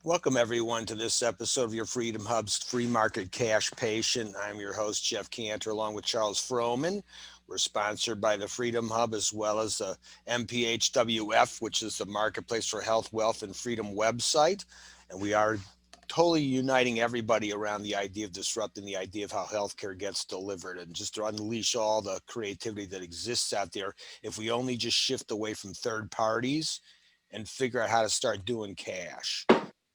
Welcome, everyone, to this episode of your Freedom Hub's Free Market Cash Patient. I'm your host, Jeff Cantor, along with Charles Froman. We're sponsored by the Freedom Hub as well as the MPHWF, which is the Marketplace for Health, Wealth, and Freedom website. And we are totally uniting everybody around the idea of disrupting the idea of how healthcare gets delivered and just to unleash all the creativity that exists out there if we only just shift away from third parties and figure out how to start doing cash.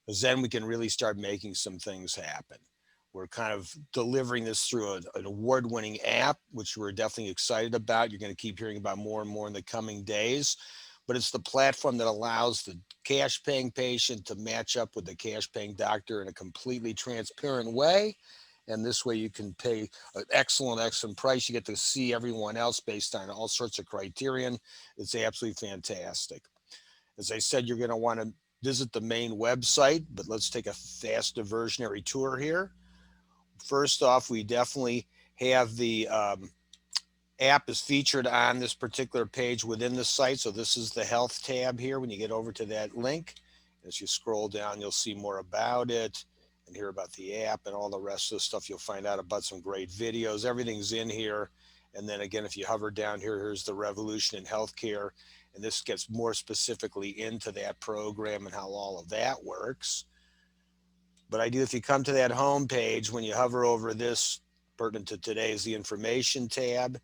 Because then we can really start making some things happen. We're kind of delivering this through an award-winning app, which we're definitely excited about. You're going to keep hearing about more and more in the coming days. But it's the platform that allows the cash-paying patient to match up with the cash-paying doctor in a completely transparent way. And this way you can pay an excellent price. You get to see everyone else based on all sorts of criterion. It's absolutely fantastic. As I said, you're going to want to visit the main website, but let's take a fast diversionary tour here. First off, we definitely have the app is featured on this particular page within the site. So this is the health tab here. When you get over to that link, as you scroll down, you'll see more about it and hear about the app and all the rest of the stuff. You'll find out about some great videos. Everything's in here. And then again, if you hover down here, here's the revolution in healthcare. And this gets more specifically into that program and how all of that works. But if you come to that home page, when you hover over this, pertinent to today is the information tab.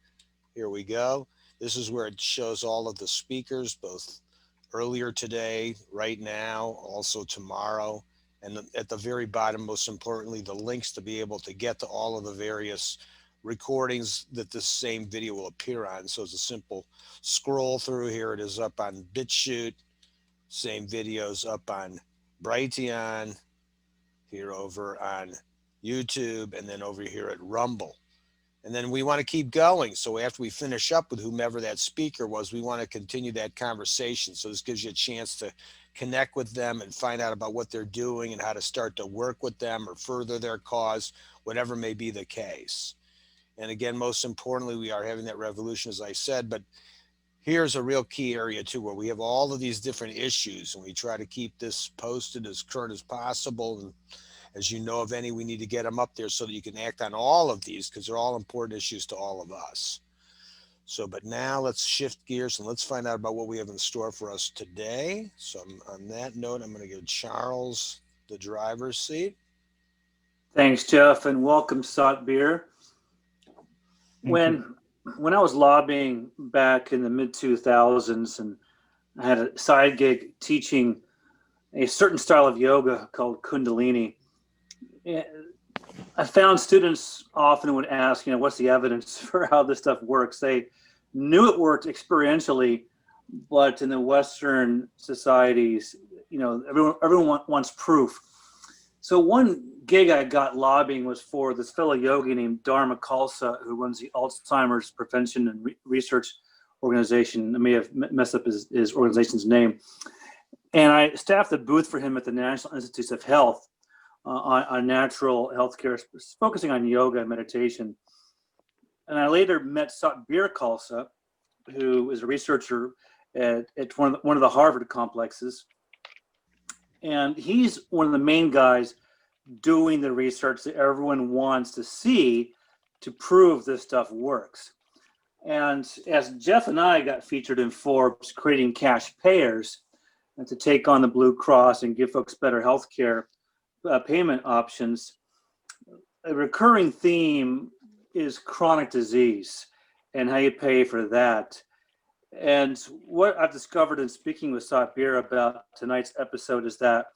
Here we go. This is where it shows all of the speakers, both earlier today, right now, also tomorrow. And at the very bottom, most importantly, the links to be able to get to all of the various recordings that this same video will appear on. So it's a simple scroll through. Here it is up on BitChute, same videos up on Brighteon, here over on YouTube, and then over here at Rumble. And then we want to keep going. So after we finish up with whomever that speaker was, we want to continue that conversation. So this gives you a chance to connect with them and find out about what they're doing and how to start to work with them or further their cause, whatever may be the case. And again, most importantly, we are having that revolution, as I said, but here's a real key area too, where we have all of these different issues and we try to keep this posted as current as possible. And as you know of any, we need to get them up there so that you can act on all of these because they're all important issues to all of us. So, but now let's shift gears and let's find out about what we have in store for us today. So on that note, I'm going to give Charles the driver's seat. Thanks, Jeff, and welcome, Satbir. When I was lobbying back in the mid-2000s and I had a side gig teaching a certain style of yoga called Kundalini, I found students often would ask, what's the evidence for how this stuff works? They knew it worked experientially, but in the Western societies, everyone wants proof. So one gig I got lobbying was for this fellow yogi named Dharma Khalsa, who runs the Alzheimer's Prevention and Research Organization. I may have messed up his organization's name. And I staffed a booth for him at the National Institutes of Health on natural healthcare, focusing on yoga and meditation. And I later met Satbir Khalsa, who is a researcher at one of the Harvard complexes. And he's one of the main guys doing the research that everyone wants to see to prove this stuff works. And as Jeff and I got featured in Forbes creating cash payers and to take on the Blue Cross and give folks better health care payment options, a recurring theme is chronic disease and how you pay for that. And what I've discovered in speaking with Satbir about tonight's episode is that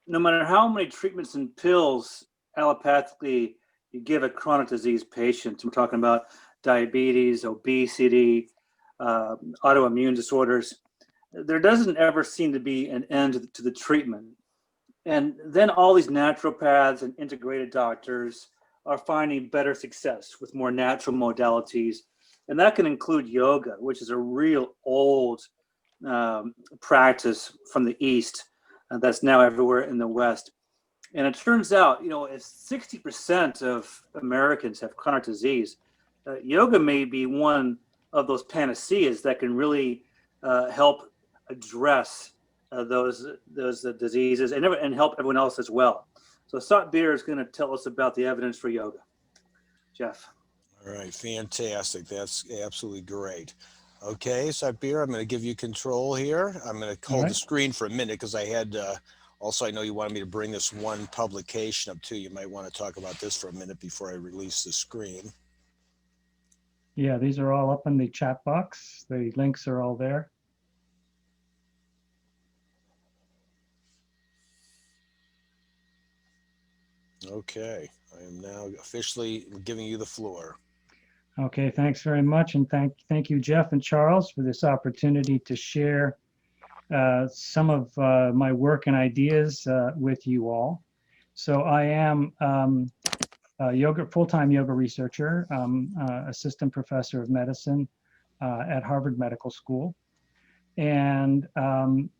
no matter how many treatments and pills allopathically you give a chronic disease patient, we're talking about diabetes, obesity, autoimmune disorders, there doesn't ever seem to be an end to the treatment. And then all these naturopaths and integrated doctors are finding better success with more natural modalities. And that can include yoga, which is a real old practice from the East that's now everywhere in the West. And it turns out, if 60% of Americans have chronic disease, yoga may be one of those panaceas that can really help address those diseases and help everyone else as well. So Satbir is going to tell us about the evidence for yoga. Jeff. All right, fantastic. That's absolutely great. Okay, Satbir, I'm going to give you control here. I'm going to hold the screen for a minute because I had also, I know you wanted me to bring this one publication up too. You might want to talk about this for a minute before I release the screen. Yeah, these are all up in the chat box. The links are all there. Okay, I am now officially giving you the floor. Okay, thanks very much. And thank you, Jeff and Charles, for this opportunity to share some of my work and ideas with you all. So I am a full-time yoga researcher, assistant professor of medicine at Harvard Medical School. And I'm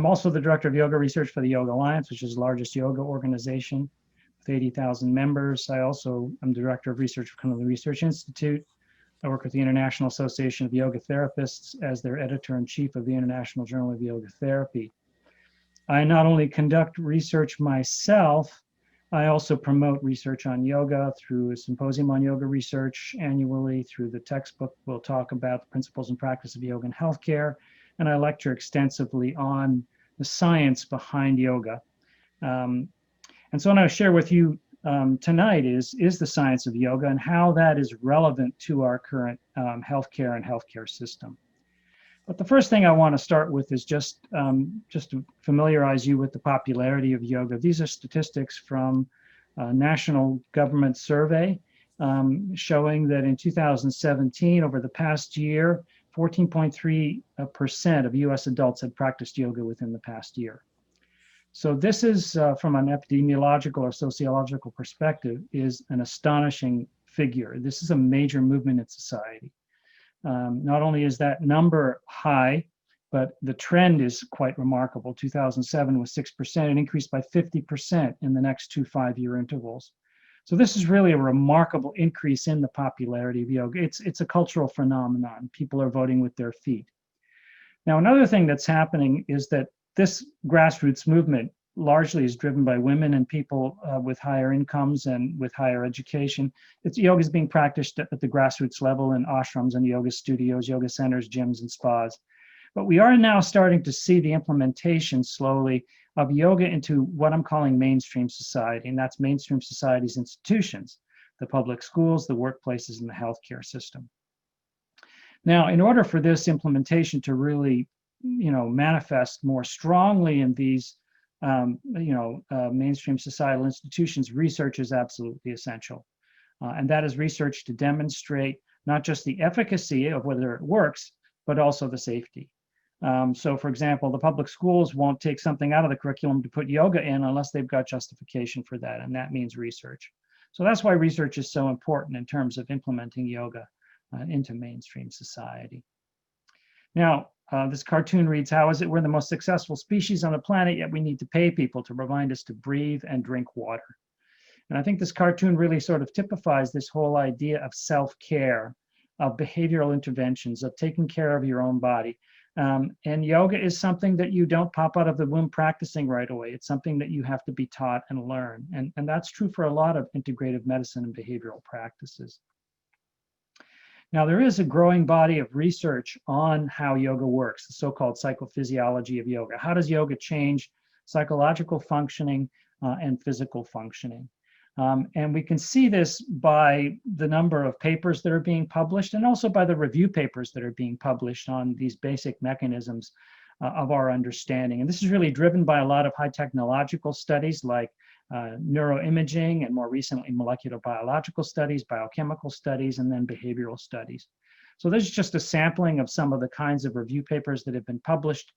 also the director of yoga research for the Yoga Alliance, which is the largest yoga organization with 80,000 members. I also am director of research for the Research Institute. I work with the International Association of Yoga Therapists as their editor-in-chief of the International Journal of Yoga Therapy. I not only conduct research myself, I also promote research on yoga through a symposium on yoga research annually, through the textbook. We'll talk about the principles and practice of yoga in healthcare, and I lecture extensively on the science behind yoga. And so what I'll share with you tonight is the science of yoga and how that is relevant to our current healthcare and healthcare system. But the first thing I want to start with is just to familiarize you with the popularity of yoga. These are statistics from a national government survey showing that in 2017, over the past year, 14.3% of US adults had practiced yoga within the past year. So this is, from an epidemiological or sociological perspective, is an astonishing figure. This is a major movement in society. Not only is that number high, but the trend is quite remarkable. 2007 was 6%, it increased by 50% in the next 2 5-year intervals. So this is really a remarkable increase in the popularity of yoga. It's a cultural phenomenon. People are voting with their feet. Now, another thing that's happening is that this grassroots movement largely is driven by women and people with higher incomes and with higher education. Yoga is being practiced at the grassroots level in ashrams and yoga studios, yoga centers, gyms, and spas. But we are now starting to see the implementation slowly of yoga into what I'm calling mainstream society, and that's mainstream society's institutions, the public schools, the workplaces, and the healthcare system. Now, in order for this implementation to really manifest more strongly in these mainstream societal institutions, research is absolutely essential. And that is research to demonstrate not just the efficacy of whether it works, but also the safety. So for example, the public schools won't take something out of the curriculum to put yoga in unless they've got justification for that, and that means research. So that's why research is so important in terms of implementing yoga into mainstream society. Now, this cartoon reads, how is it we're the most successful species on the planet, yet we need to pay people to remind us to breathe and drink water? And I think this cartoon really sort of typifies this whole idea of self-care, of behavioral interventions, of taking care of your own body. And yoga is something that you don't pop out of the womb practicing right away. It's something that you have to be taught and learn. And that's true for a lot of integrative medicine and behavioral practices. Now, there is a growing body of research on how yoga works, the so-called psychophysiology of yoga. How does yoga change psychological functioning and physical functioning? And we can see this by the number of papers that are being published and also by the review papers that are being published on these basic mechanisms of our understanding. And this is really driven by a lot of high technological studies like neuroimaging and more recently molecular biological studies, biochemical studies, and then behavioral studies. So this is just a sampling of some of the kinds of review papers that have been published,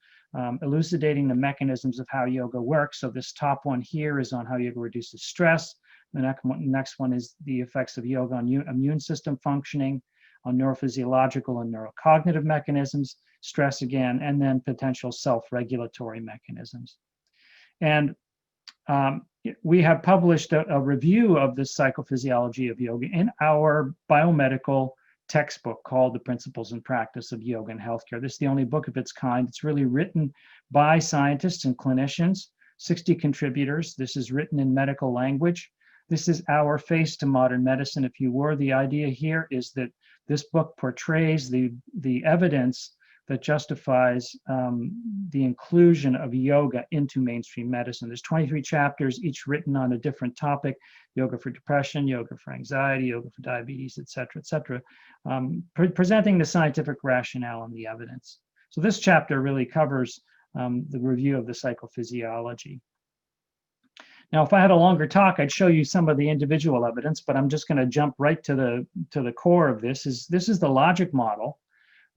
elucidating the mechanisms of how yoga works. So this top one here is on how yoga reduces stress. The next one is the effects of yoga on immune system functioning, on neurophysiological and neurocognitive mechanisms, stress again, and then potential self-regulatory mechanisms. And we have published a review of the psychophysiology of yoga in our biomedical textbook called The Principles and Practice of Yoga in Healthcare. This is the only book of its kind. It's really written by scientists and clinicians, 60 contributors. This is written in medical language. This is our face to modern medicine, if you were. The idea here is that this book portrays the evidence that justifies the inclusion of yoga into mainstream medicine. There's 23 chapters, each written on a different topic: yoga for depression, yoga for anxiety, yoga for diabetes, et cetera, presenting the scientific rationale and the evidence. So this chapter really covers the review of the psychophysiology. Now, if I had a longer talk, I'd show you some of the individual evidence, but I'm just going to jump right to the core of this. This is the logic model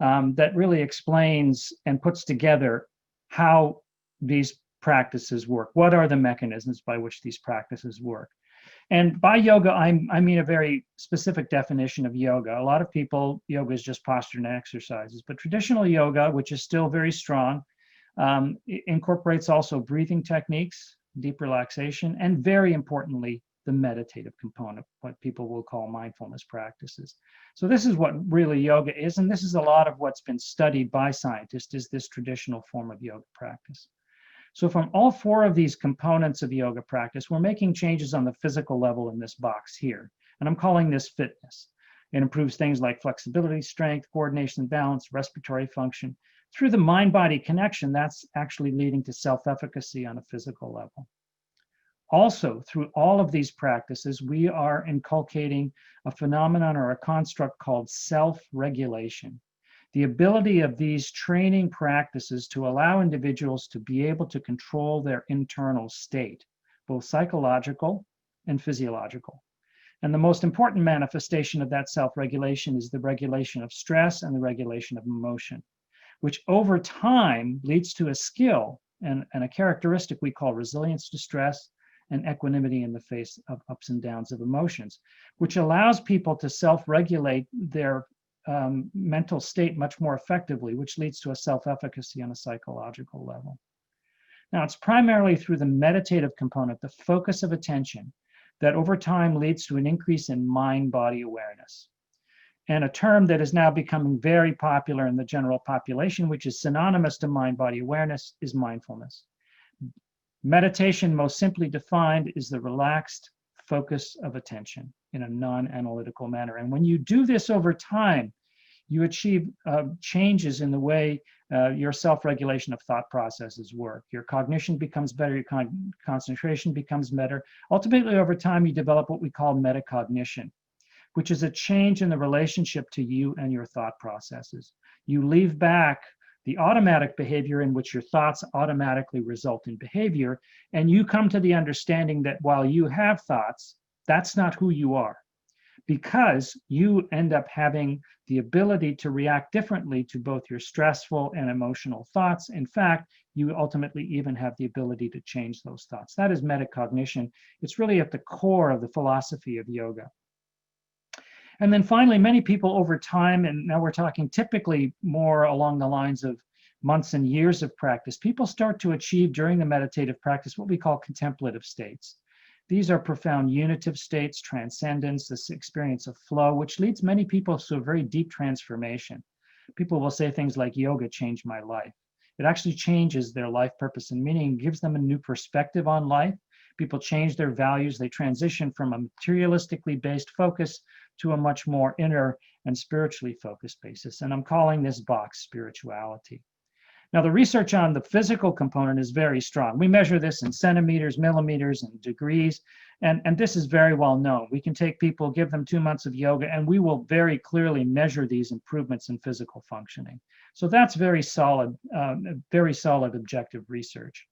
that really explains and puts together how these practices work. What are the mechanisms by which these practices work? And by yoga, I mean a very specific definition of yoga. A lot of people, yoga is just posture and exercises, but traditional yoga, which is still very strong, incorporates also breathing techniques, deep relaxation, and very importantly, the meditative component, what people will call mindfulness practices. So this is what really yoga is, and this is a lot of what's been studied by scientists, is this traditional form of yoga practice. So from all four of these components of yoga practice, we're making changes on the physical level in this box here, and I'm calling this fitness. It improves things like flexibility, strength, coordination, balance, respiratory function. Through the mind-body connection, that's actually leading to self-efficacy on a physical level. Also, through all of these practices, we are inculcating a phenomenon or a construct called self-regulation. The ability of these training practices to allow individuals to be able to control their internal state, both psychological and physiological. And the most important manifestation of that self-regulation is the regulation of stress and the regulation of emotion, which over time leads to a skill and a characteristic we call resilience to stress and equanimity in the face of ups and downs of emotions, which allows people to self-regulate their mental state much more effectively, which leads to a self-efficacy on a psychological level. Now, it's primarily through the meditative component, the focus of attention, that over time leads to an increase in mind-body awareness. And a term that is now becoming very popular in the general population, which is synonymous to mind-body awareness, is mindfulness. Meditation, most simply defined, is the relaxed focus of attention in a non-analytical manner. And when you do this over time, you achieve changes in the way your self-regulation of thought processes work. Your cognition becomes better, your concentration becomes better. Ultimately, over time, you develop what we call metacognition, which is a change in the relationship to you and your thought processes. You leave back the automatic behavior in which your thoughts automatically result in behavior, and you come to the understanding that while you have thoughts, that's not who you are, because you end up having the ability to react differently to both your stressful and emotional thoughts. In fact, you ultimately even have the ability to change those thoughts. That is metacognition. It's really at the core of the philosophy of yoga. And then finally, many people over time, and now we're talking typically more along the lines of months and years of practice, people start to achieve during the meditative practice what we call contemplative states. These are profound unitive states, transcendence, this experience of flow, which leads many people to a very deep transformation. People will say things like, yoga changed my life. It actually changes their life purpose and meaning, gives them a new perspective on life. People change their values. They transition from a materialistically based focus to a much more inner and spiritually focused basis. And I'm calling this box spirituality. Now, the research on the physical component is very strong. We measure this in centimeters, millimeters, and degrees, and this is very well known. We can take people, give them 2 months of yoga, and we will very clearly measure these improvements in physical functioning. So that's very solid objective research.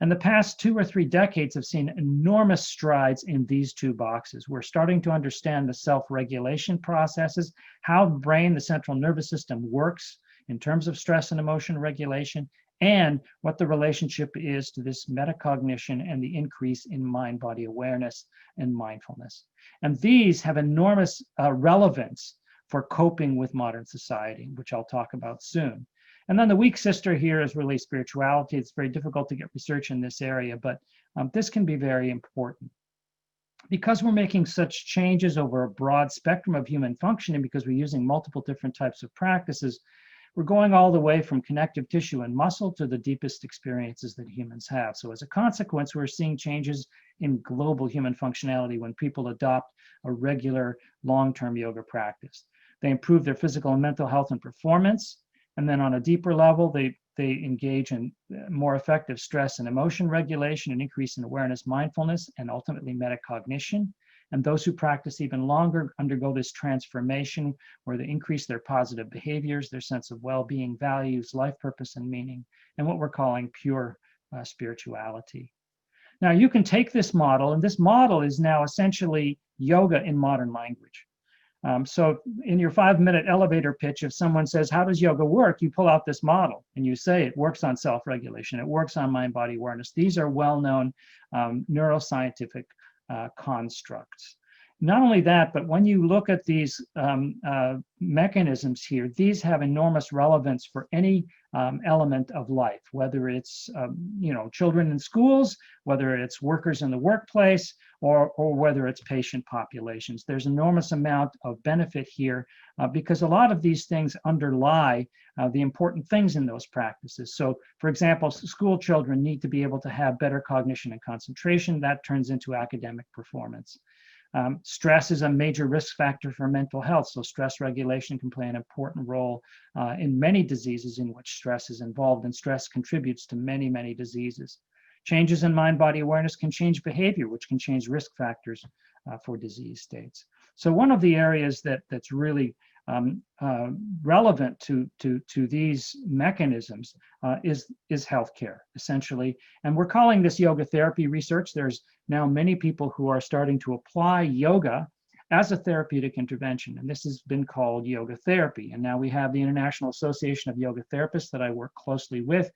And the past 2 or 3 decades have seen enormous strides in these two boxes. We're starting to understand the self-regulation processes, how the brain, the central nervous system works in terms of stress and emotion regulation, and what the relationship is to this metacognition and the increase in mind-body awareness and mindfulness. And these have enormous relevance for coping with modern society, which I'll talk about soon. And then the weak sister here is really spirituality. It's very difficult to get research in this area, but this can be very important. Because we're making such changes over a broad spectrum of human functioning, because we're using multiple different types of practices, we're going all the way from connective tissue and muscle to the deepest experiences that humans have. So as a consequence, we're seeing changes in global human functionality when people adopt a regular long-term yoga practice. They improve their physical and mental health and performance. And then on a deeper level, they engage in more effective stress and emotion regulation, an increase in awareness, mindfulness, and ultimately metacognition. And those who practice even longer undergo this transformation where they increase their positive behaviors, their sense of well-being, values, life purpose, and meaning, and what we're calling pure spirituality. Now, you can take this model, and this model is now essentially yoga in modern language. So in your 5-minute elevator pitch, if someone says, how does yoga work? You pull out this model and you say it works on self-regulation. It works on mind-body awareness. These are well-known neuroscientific constructs. Not only that, but when you look at these mechanisms here, these have enormous relevance for any element of life, whether it's children in schools, whether it's workers in the workplace, or whether it's patient populations. There's enormous amount of benefit here because a lot of these things underlie the important things in those practices. So, for example, school children need to be able to have better cognition and concentration. That turns into academic performance. Stress is a major risk factor for mental health, so stress regulation can play an important role in many diseases in which stress is involved, and stress contributes to many, many diseases. Changes in mind-body awareness can change behavior, which can change risk factors for disease states. So one of the areas that's really relevant to these mechanisms is healthcare, essentially. And we're calling this yoga therapy research. There's now many people who are starting to apply yoga as a therapeutic intervention, and this has been called yoga therapy. And now we have the International Association of Yoga Therapists that I work closely with.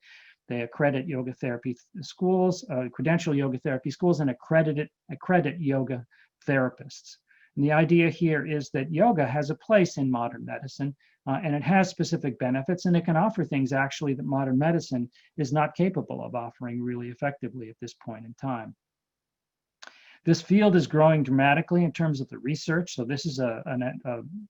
They accredit yoga therapy schools, credential yoga therapy schools, and accredit yoga therapists. And the idea here is that yoga has a place in modern medicine, and it has specific benefits, and it can offer things actually that modern medicine is not capable of offering really effectively at this point in time. This field is growing dramatically in terms of the research. So this is a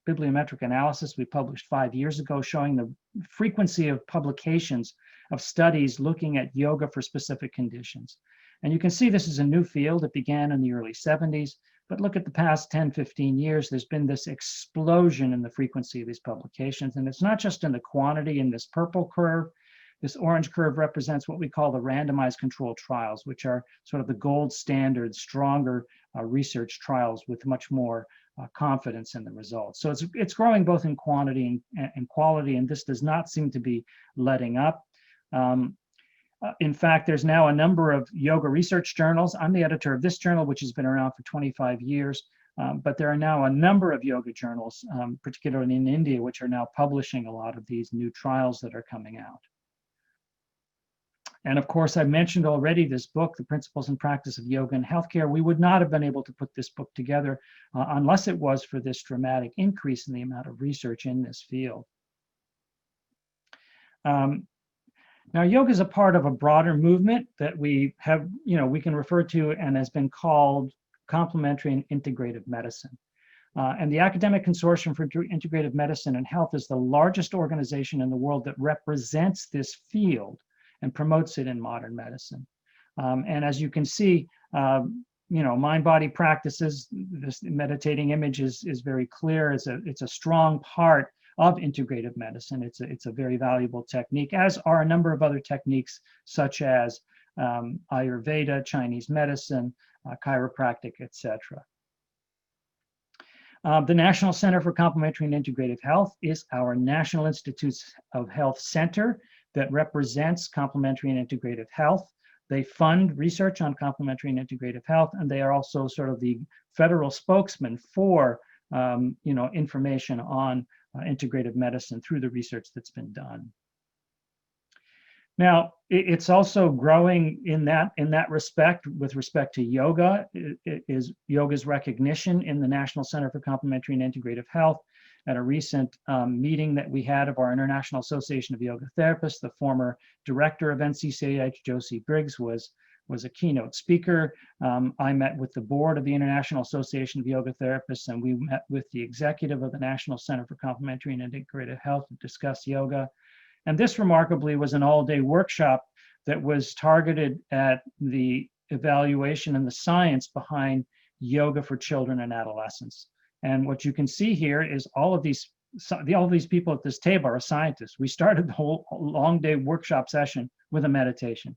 bibliometric analysis we published 5 years ago showing the frequency of publications of studies looking at yoga for specific conditions. And you can see this is a new field. It began in the early 70s. But look at the past 10, 15 years, there's been this explosion in the frequency of these publications. And it's not just in the quantity in this purple curve. This orange curve represents what we call the randomized controlled trials, which are sort of the gold standard, stronger research trials with much more confidence in the results. So it's growing both in quantity and quality, and this does not seem to be letting up. In fact, there's now a number of yoga research journals. I'm the editor of this journal, which has been around for 25 years. But there are now a number of yoga journals, particularly in India, which are now publishing a lot of these new trials that are coming out. And of course, I mentioned already this book, The Principles and Practice of Yoga in Healthcare. We would not have been able to put this book together unless it was for this dramatic increase in the amount of research in this field. Now, yoga is a part of a broader movement that we have, we can refer to and has been called complementary and integrative medicine. And the Academic Consortium for Integrative Medicine and Health is the largest organization in the world that represents this field and promotes it in modern medicine. And as you can see, mind-body practices, this meditating image is very clear. It's a strong part of integrative medicine. It's a very valuable technique, as are a number of other techniques such as Ayurveda, Chinese medicine, chiropractic, etc. The National Center for Complementary and Integrative Health is our National Institutes of Health Center that represents complementary and integrative health. They fund research on complementary and integrative health, and they are also sort of the federal spokesman for information on integrative medicine through the research that's been done. Now, it's also growing in that respect with respect to yoga. Is yoga's recognition in the National Center for Complementary and Integrative Health. At a recent meeting that we had of our International Association of Yoga Therapists, the former director of NCCH, Josie Briggs, was a keynote speaker. I met with the board of the International Association of Yoga Therapists, and we met with the executive of the National Center for Complementary and Integrative Health to discuss yoga. And this remarkably was an all-day workshop that was targeted at the evaluation and the science behind yoga for children and adolescents. And what you can see here is all of these people at this table are scientists. We started the whole long-day workshop session with a meditation.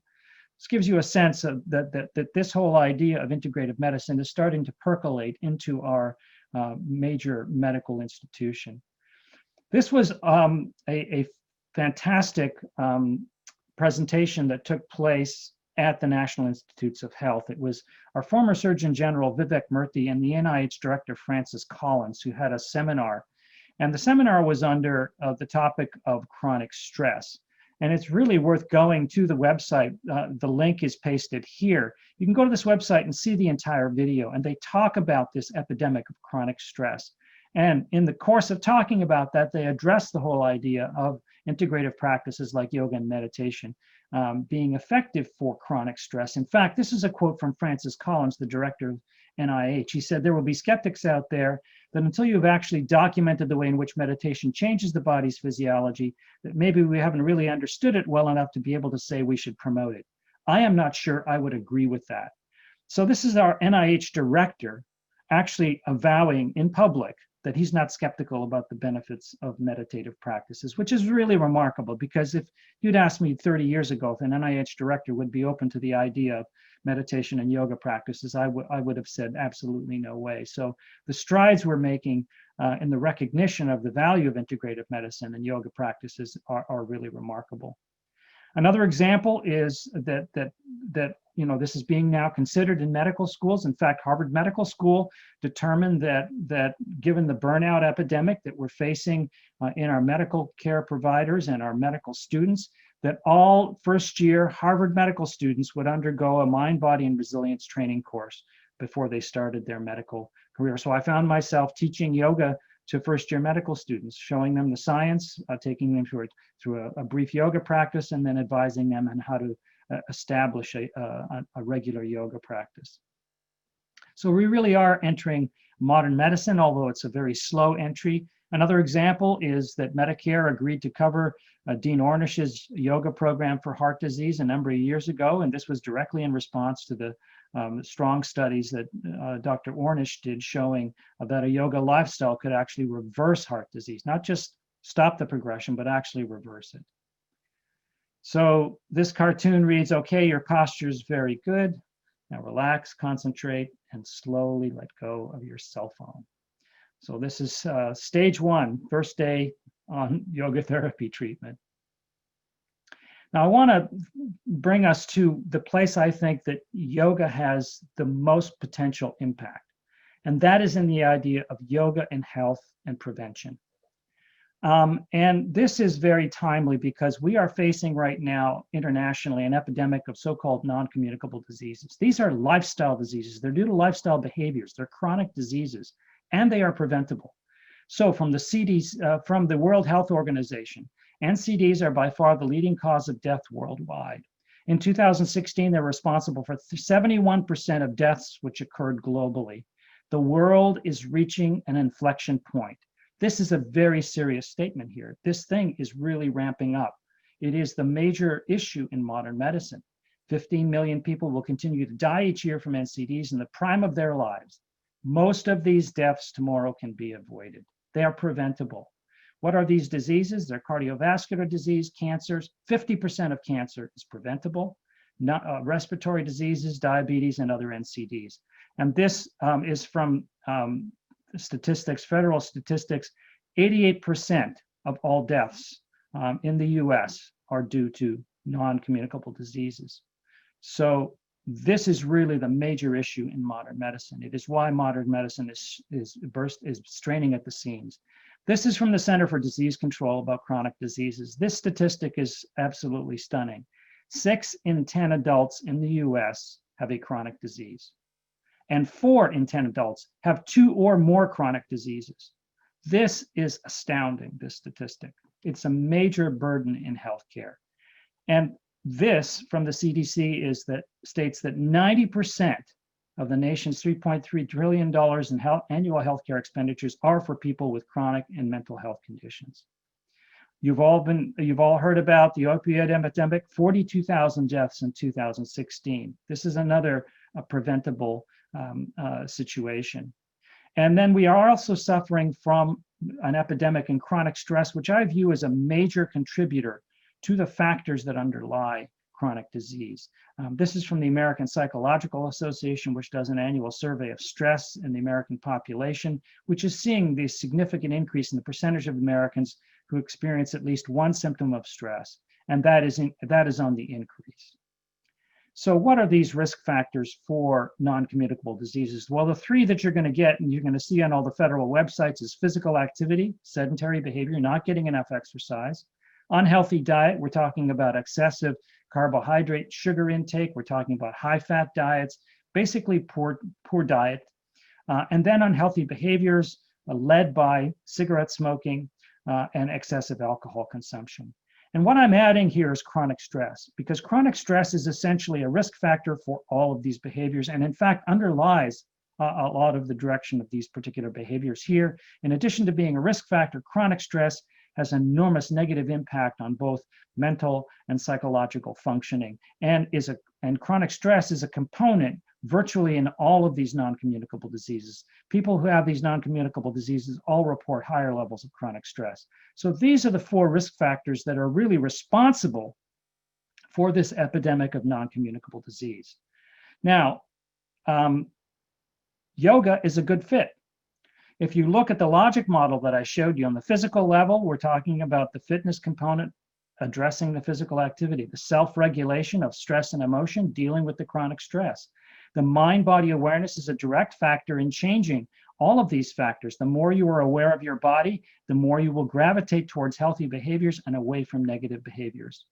This gives you a sense of that this whole idea of integrative medicine is starting to percolate into our major medical institution. This was a fantastic presentation that took place at the National Institutes of Health. It was our former Surgeon General, Vivek Murthy, and the NIH Director, Francis Collins, who had a seminar. And the seminar was under the topic of chronic stress. And it's really worth going to the website. The link is pasted here. You can go to this website and see the entire video. And they talk about this epidemic of chronic stress. And in the course of talking about that, they address the whole idea of integrative practices like yoga and meditation being effective for chronic stress. In fact, this is a quote from Francis Collins, the director of NIH. He said, "There will be skeptics out there that until you've actually documented the way in which meditation changes the body's physiology, that maybe we haven't really understood it well enough to be able to say we should promote it." I am not sure I would agree with that. So this is our NIH director actually avowing in public that he's not skeptical about the benefits of meditative practices, which is really remarkable, because if you'd asked me 30 years ago if an NIH director would be open to the idea of meditation and yoga practices, I would have said absolutely no way. So the strides we're making in the recognition of the value of integrative medicine and yoga practices are really remarkable. Another example is that this is being now considered in medical schools. In fact, Harvard Medical School determined that given the burnout epidemic that we're facing in our medical care providers and our medical students, that all first-year Harvard medical students would undergo a mind, body, and resilience training course before they started their medical career. So I found myself teaching yoga to first-year medical students, showing them the science, taking them through a brief yoga practice, and then advising them on how to establish a regular yoga practice. So we really are entering modern medicine, although it's a very slow entry. Another example is that Medicare agreed to cover Dean Ornish's yoga program for heart disease a number of years ago, and this was directly in response to the strong studies that Dr. Ornish did showing that a yoga lifestyle could actually reverse heart disease, not just stop the progression, but actually reverse it. So this cartoon reads, okay, your posture is very good. Now relax, concentrate, and slowly let go of your cell phone. So this is stage one, first day on yoga therapy treatment. Now I want to bring us to the place I think that yoga has the most potential impact, and that is in the idea of yoga and health and prevention. And this is very timely because we are facing right now internationally an epidemic of so-called non-communicable diseases. These are lifestyle diseases. They're due to lifestyle behaviors. They're chronic diseases, and they are preventable. So from the World Health Organization, NCDs are by far the leading cause of death worldwide. In 2016, they're responsible for 71% of deaths which occurred globally. The world is reaching an inflection point. This is a very serious statement here. This thing is really ramping up. It is the major issue in modern medicine. 15 million people will continue to die each year from NCDs in the prime of their lives. Most of these deaths tomorrow can be avoided. They are preventable. What are these diseases? They're cardiovascular disease, cancers. 50% of cancer is preventable. Respiratory diseases, diabetes, and other NCDs. And this is from statistics, federal statistics. 88% of all deaths in the US are due to non-communicable diseases. So this is really the major issue in modern medicine. It is why modern medicine is straining at the seams. This is from the Center for Disease Control about chronic diseases. This statistic is absolutely stunning. 6 in 10 adults in the US have a chronic disease, and 4 in 10 adults have 2 or more chronic diseases. This is astounding, this statistic. It's a major burden in healthcare. And this from the CDC states that 90% of the nation's $3.3 trillion in annual healthcare expenditures are for people with chronic and mental health conditions. You've all heard about the opioid epidemic, 42,000 deaths in 2016. This is another preventable situation. And then we are also suffering from an epidemic in chronic stress, which I view as a major contributor to the factors that underlie chronic disease. This is from the American Psychological Association, which does an annual survey of stress in the American population, which is seeing the significant increase in the percentage of Americans who experience at least one symptom of stress, and that is on the increase. So what are these risk factors for non-communicable diseases? Well, the 3 that you're going to get and you're going to see on all the federal websites is physical activity, sedentary behavior, not getting enough exercise. Unhealthy diet, we're talking about excessive carbohydrate, sugar intake. We're talking about high-fat diets, basically poor diet. And then unhealthy behaviors led by cigarette smoking and excessive alcohol consumption. And what I'm adding here is chronic stress, because chronic stress is essentially a risk factor for all of these behaviors, and in fact underlies a lot of the direction of these particular behaviors here. In addition to being a risk factor, chronic stress has enormous negative impact on both mental and psychological functioning, and chronic stress is a component virtually in all of these non-communicable diseases. People who have these non-communicable diseases all report higher levels of chronic stress. So these are the 4 risk factors that are really responsible for this epidemic of non-communicable disease. Now, yoga is a good fit. If you look at the logic model that I showed you on the physical level, we're talking about the fitness component addressing the physical activity, the self-regulation of stress and emotion, dealing with the chronic stress. The mind-body awareness is a direct factor in changing all of these factors. The more you are aware of your body, the more you will gravitate towards healthy behaviors and away from negative behaviors.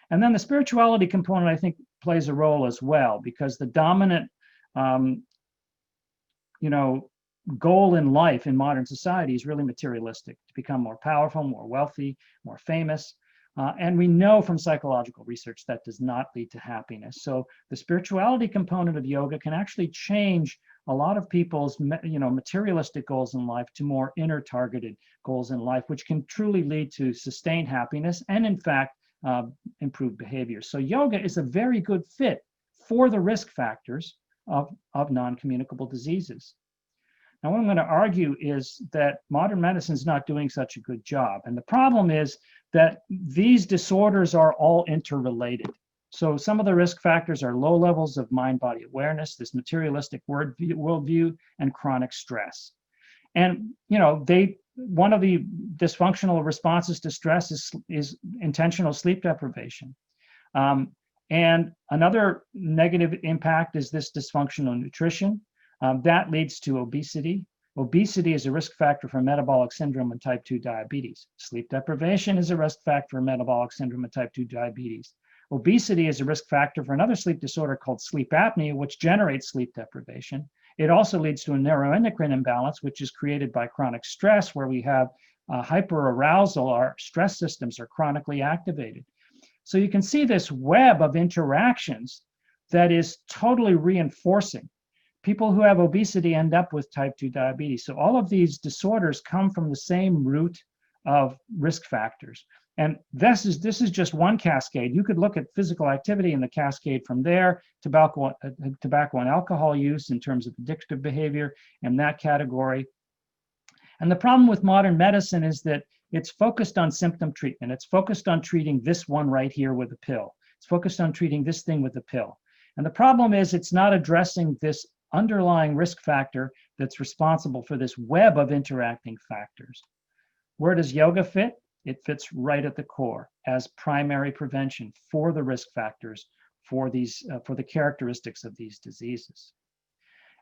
And then the spirituality component, I think, plays a role as well, because the dominant, goal in life in modern society is really materialistic, to become more powerful, more wealthy, more famous. And we know from psychological research that does not lead to happiness. So the spirituality component of yoga can actually change a lot of people's materialistic goals in life to more inner targeted goals in life, which can truly lead to sustained happiness and in fact, improved behavior. So yoga is a very good fit for the risk factors of non-communicable diseases. Now, what I'm going to argue is that modern medicine is not doing such a good job. And the problem is that these disorders are all interrelated. So some of the risk factors are low levels of mind-body awareness, this materialistic worldview, and chronic stress. And one of the dysfunctional responses to stress is intentional sleep deprivation. And another negative impact is this dysfunctional nutrition. That leads to obesity. Obesity is a risk factor for metabolic syndrome and type 2 diabetes. Sleep deprivation is a risk factor for metabolic syndrome and type 2 diabetes. Obesity is a risk factor for another sleep disorder called sleep apnea, which generates sleep deprivation. It also leads to a neuroendocrine imbalance, which is created by chronic stress, where we have hyperarousal. Our stress systems are chronically activated. So you can see this web of interactions that is totally reinforcing. People who have obesity end up with type 2 diabetes. So all of these disorders come from the same root of risk factors. And this is just one cascade. You could look at physical activity and the cascade from there, tobacco and alcohol use in terms of addictive behavior in that category. And the problem with modern medicine is that it's focused on symptom treatment. It's focused on treating this one right here with a pill. It's focused on treating this thing with a pill. And the problem is it's not addressing this underlying risk factor that's responsible for this web of interacting factors. Where does yoga fit? It fits right at the core as primary prevention for the risk factors for the characteristics of these diseases.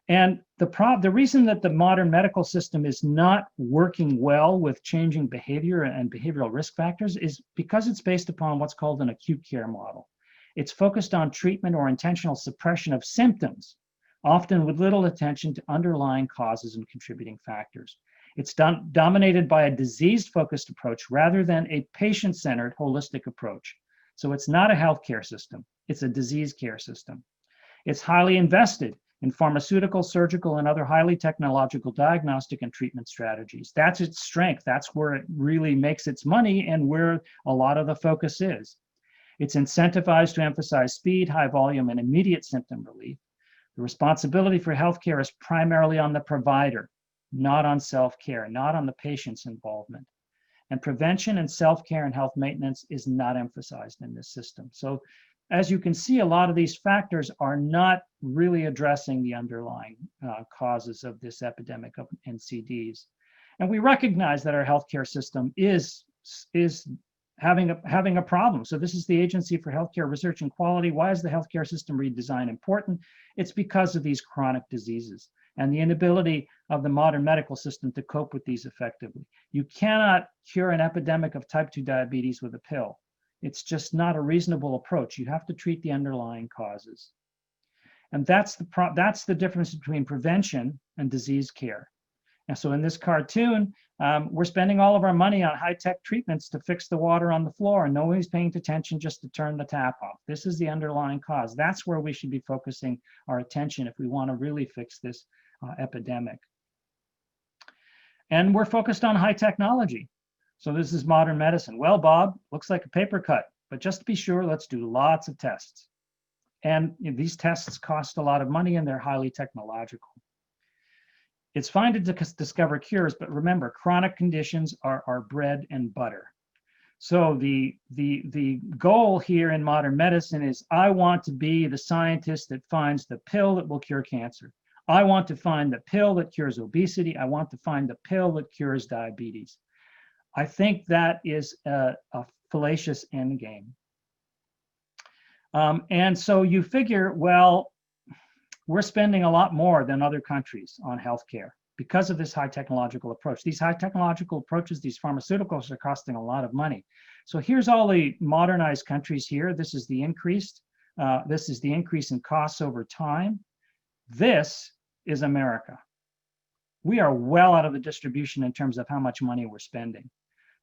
And the reason that the modern medical system is not working well with changing behavior and behavioral risk factors is because it's based upon what's called an acute care model. It's focused on treatment or intentional suppression of symptoms, often with little attention to underlying causes and contributing factors. It's dominated by a disease-focused approach rather than a patient-centered holistic approach. So it's not a healthcare system, it's a disease care system. It's highly invested in pharmaceutical, surgical, and other highly technological diagnostic and treatment strategies. That's its strength. That's where it really makes its money and where a lot of the focus is. It's incentivized to emphasize speed, high volume, and immediate symptom relief. The responsibility for healthcare is primarily on the provider, not on self-care, not on the patient's involvement. And prevention and self-care and health maintenance is not emphasized in this system. So as you can see, a lot of these factors are not really addressing the underlying causes of this epidemic of NCDs. And we recognize that our healthcare system is having a problem. So this is the Agency for Healthcare Research and Quality. Why is the healthcare system redesign important? It's because of these chronic diseases and the inability of the modern medical system to cope with these effectively. You cannot cure an epidemic of type 2 diabetes with a pill. It's just not a reasonable approach. You have to treat the underlying causes. And that's the difference between prevention and disease care. And so in this cartoon, we're spending all of our money on high-tech treatments to fix the water on the floor, and nobody's paying attention just to turn the tap off. This is the underlying cause. That's where we should be focusing our attention if we want to really fix this epidemic. And we're focused on high technology. So this is modern medicine. Well, Bob, looks like a paper cut, but just to be sure, let's do lots of tests. And these tests cost a lot of money and they're highly technological. It's fine to discover cures, but remember, chronic conditions are our bread and butter. So the goal here in modern medicine is I want to be the scientist that finds the pill that will cure cancer. I want to find the pill that cures obesity. I want to find the pill that cures diabetes. I think that is a fallacious end game. And so you figure, well, we're spending a lot more than other countries on healthcare because of this high technological approach. These high technological approaches, these pharmaceuticals are costing a lot of money. So here's all the modernized countries here. This is the increase in costs over time. This is America. We are well out of the distribution in terms of how much money we're spending.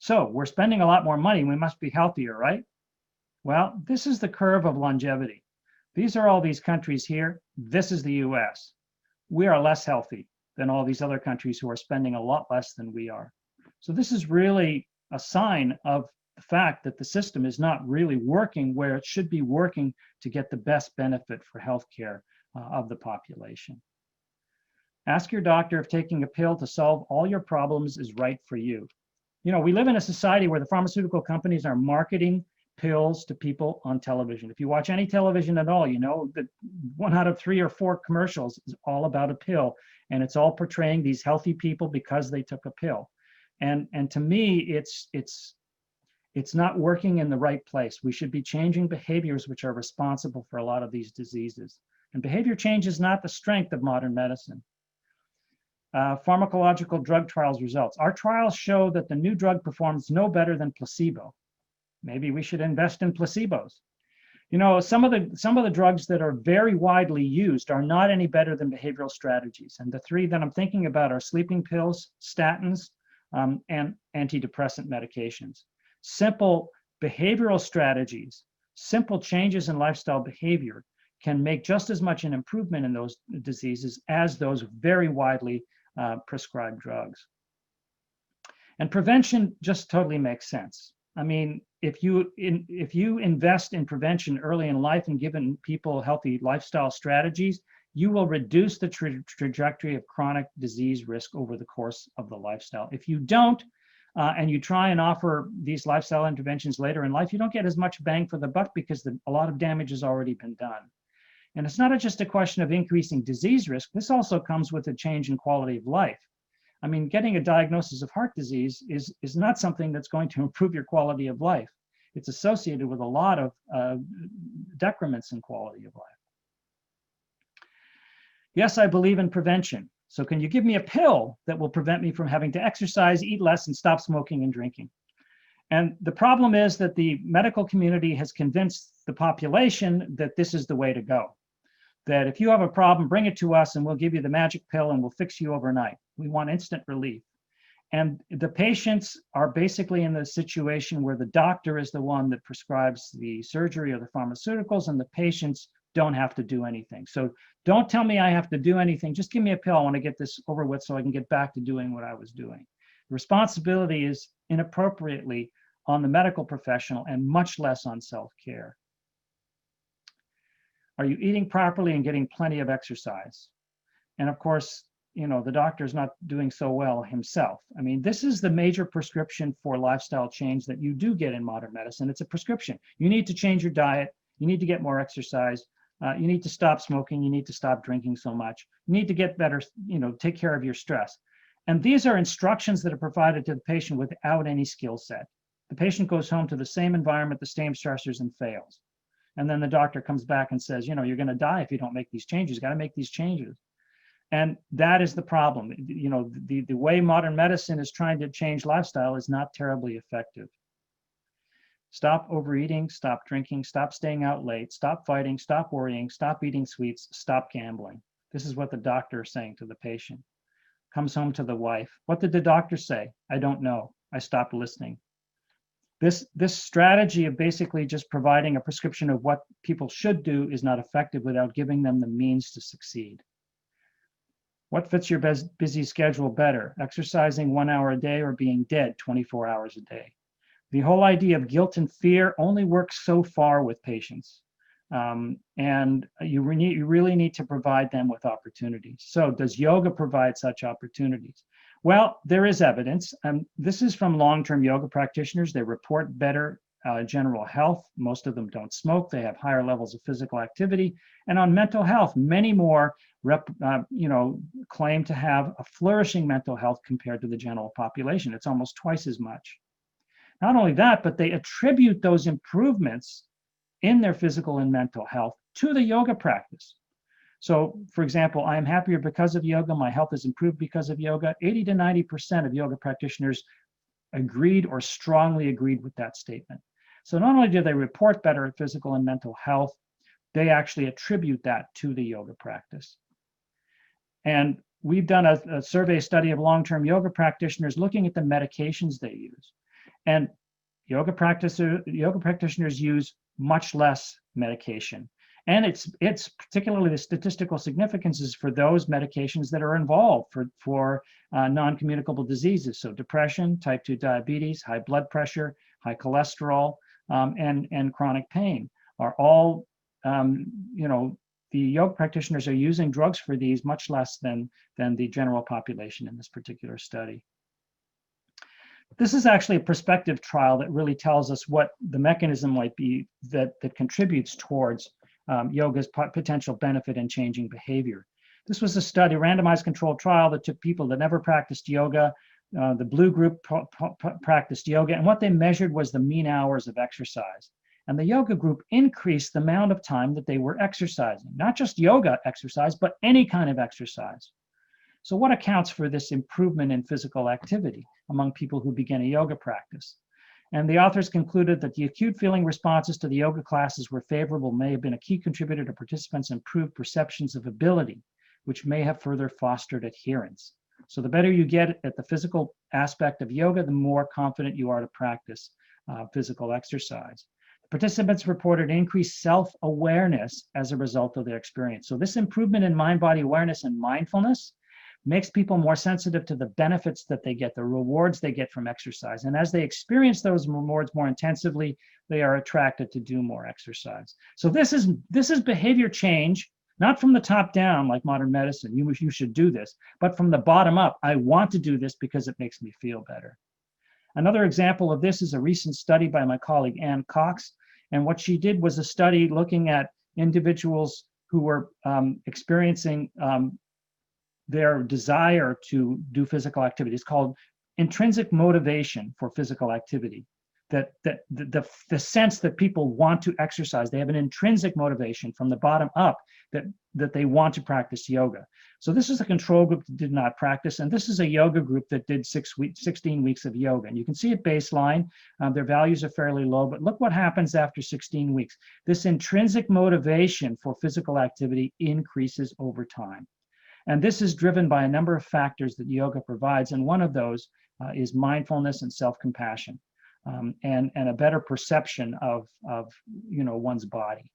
So we're spending a lot more money. We must be healthier, right? Well, this is the curve of longevity. These are all these countries here. This is the US. We are less healthy than all these other countries who are spending a lot less than we are. So this is really a sign of the fact that the system is not really working where it should be working to get the best benefit for healthcare of the population. Ask your doctor if taking a pill to solve all your problems is right for you. You know, we live in a society where the pharmaceutical companies are marketing pills to people on television. If you watch any television at all, you know that 1 out of 3 or 4 commercials is all about a pill, and it's all portraying these healthy people because they took a pill. And to me, it's not working in the right place. We should be changing behaviors which are responsible for a lot of these diseases. And behavior change is not the strength of modern medicine. Pharmacological drug trials results. Our trials show that the new drug performs no better than placebo. Maybe we should invest in placebos. You know, some of the drugs that are very widely used are not any better than behavioral strategies. And the 3 that I'm thinking about are sleeping pills, statins, and antidepressant medications. Simple behavioral strategies, simple changes in lifestyle behavior can make just as much an improvement in those diseases as those very widely prescribed drugs. And prevention just totally makes sense. I mean, if you invest in prevention early in life and given people healthy lifestyle strategies, you will reduce the trajectory of chronic disease risk over the course of the lifestyle. If you don't, and you try and offer these lifestyle interventions later in life, you don't get as much bang for the buck because a lot of damage has already been done. And it's not just a question of increasing disease risk. This also comes with a change in quality of life. I mean, getting a diagnosis of heart disease is not something that's going to improve your quality of life. It's associated with a lot of decrements in quality of life. Yes, I believe in prevention. So can you give me a pill that will prevent me from having to exercise, eat less, and stop smoking and drinking? And the problem is that the medical community has convinced the population that this is the way to go. That if you have a problem, bring it to us and we'll give you the magic pill and we'll fix you overnight. We want instant relief. And the patients are basically in the situation where the doctor is the one that prescribes the surgery or the pharmaceuticals, and the patients don't have to do anything. So don't tell me I have to do anything. Just give me a pill. I want to get this over with so I can get back to doing what I was doing. The responsibility is inappropriately on the medical professional and much less on self-care. Are you eating properly and getting plenty of exercise? And of course, you know, the doctor's not doing so well himself. I mean, this is the major prescription for lifestyle change that you do get in modern medicine. It's a prescription. You need to change your diet. You need to get more exercise. You need to stop smoking. You need to stop drinking so much. You need to get better, you know, take care of your stress. And these are instructions that are provided to the patient without any skill set. The patient goes home to the same environment, the same stressors, and fails. And then the doctor comes back and says, you know, you're going to die if you don't make these changes. You got to make these changes. And that is the problem. You know, the way modern medicine is trying to change lifestyle is not terribly effective. Stop overeating, stop drinking, stop staying out late, stop fighting, stop worrying, stop eating sweets, stop gambling. This is what the doctor is saying to the patient. Comes home to the wife. What did the doctor say? I don't know. I stopped listening. This strategy of basically just providing a prescription of what people should do is not effective without giving them the means to succeed. What fits your busy schedule better? Exercising 1 hour a day or being dead 24 hours a day? The whole idea of guilt and fear only works so far with patients. And you really need to provide them with opportunities. So does yoga provide such opportunities? Well, there is evidence. This is from long-term yoga practitioners. They report better general health. Most of them don't smoke. They have higher levels of physical activity. And on mental health, many more claim to have a flourishing mental health compared to the general population. It's almost twice as much. Not only that, but they attribute those improvements in their physical and mental health to the yoga practice. So, for example, I am happier because of yoga. My health has improved because of yoga. 80 to 90% of yoga practitioners agreed or strongly agreed with that statement. So not only do they report better physical and mental health, they actually attribute that to the yoga practice. And we've done a survey study of long-term yoga practitioners looking at the medications they use. And yoga practitioners use much less medication. And it's particularly the statistical significance is for those medications that are involved for non-communicable diseases. So depression, type 2 diabetes, high blood pressure, high cholesterol, and chronic pain are all, the yoga practitioners are using drugs for these much less than the general population in this particular study. This is actually a prospective trial that really tells us what the mechanism might be that contributes towards yoga's potential benefit in changing behavior. This was a study, randomized controlled trial that took people that never practiced yoga. The blue group practiced yoga, and what they measured was the mean hours of exercise. And the yoga group increased the amount of time that they were exercising, not just yoga exercise, but any kind of exercise. So what accounts for this improvement in physical activity among people who begin a yoga practice? And the authors concluded that the acute feeling responses to the yoga classes were favorable, may have been a key contributor to participants' improved perceptions of ability, which may have further fostered adherence. So the better you get at the physical aspect of yoga, the more confident you are to practice physical exercise. The participants reported increased self-awareness as a result of their experience. So this improvement in mind-body awareness and mindfulness makes people more sensitive to the benefits that they get, the rewards they get from exercise. And as they experience those rewards more intensively, they are attracted to do more exercise. So this is behavior change, not from the top down like modern medicine, you should do this, but from the bottom up, I want to do this because it makes me feel better. Another example of this is a recent study by my colleague Ann Cox. And what she did was a study looking at individuals who were experiencing their desire to do physical activity. It's called intrinsic motivation for physical activity. the sense that people want to exercise. They have an intrinsic motivation from the bottom up that they want to practice yoga. So this is a control group that did not practice, and this is a yoga group that did 16 weeks of yoga. And you can see at baseline, their values are fairly low, but look what happens after 16 weeks. This intrinsic motivation for physical activity increases over time. And this is driven by a number of factors that yoga provides, and one of those is mindfulness and self-compassion. And a better perception of one's body.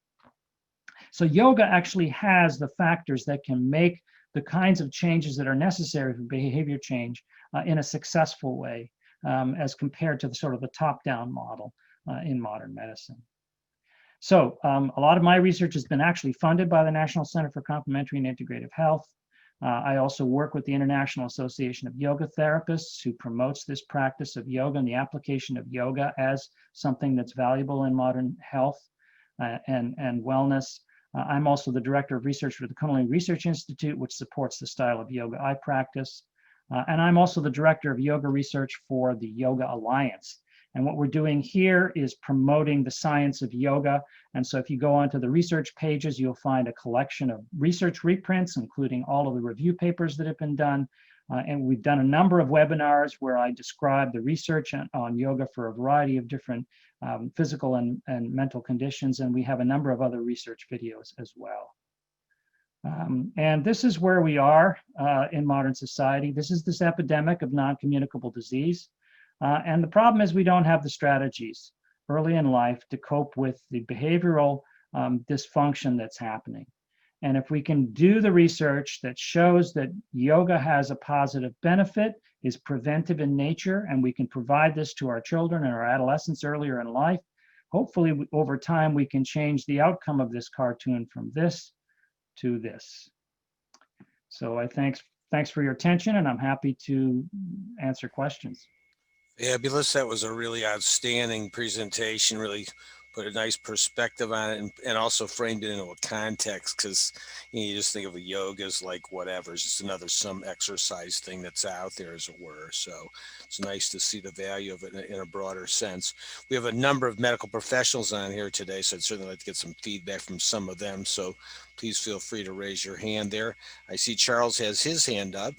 So yoga actually has the factors that can make the kinds of changes that are necessary for behavior change in a successful way, as compared to the sort of the top-down model in modern medicine. So a lot of my research has been actually funded by the National Center for Complementary and Integrative Health. I also work with the International Association of Yoga Therapists, who promotes this practice of yoga and the application of yoga as something that's valuable in modern health and wellness. I'm also the director of research for the Kundalini Research Institute, which supports the style of yoga I practice. And I'm also the director of yoga research for the Yoga Alliance. And what we're doing here is promoting the science of yoga. And so if you go onto the research pages, you'll find a collection of research reprints, including all of the review papers that have been done. And we've done a number of webinars where I describe the research on yoga for a variety of different physical and mental conditions. And we have a number of other research videos as well. And this is where we are in modern society. This is this epidemic of non-communicable disease. And the problem is we don't have the strategies early in life to cope with the behavioral dysfunction that's happening. And if we can do the research that shows that yoga has a positive benefit, is preventive in nature, and we can provide this to our children and our adolescents earlier in life, hopefully over time we can change the outcome of this cartoon from this to this. So thanks for your attention, and I'm happy to answer questions. Fabulous. That was a really outstanding presentation. Really put a nice perspective on it, and also framed it into a context, because you just think of yoga as like whatever, it's just another some exercise thing that's out there, as it were. So it's nice to see the value of it in a broader sense. We have a number of medical professionals on here today, so I'd certainly like to get some feedback from some of them. So please feel free to raise your hand there. I see Charles has his hand up.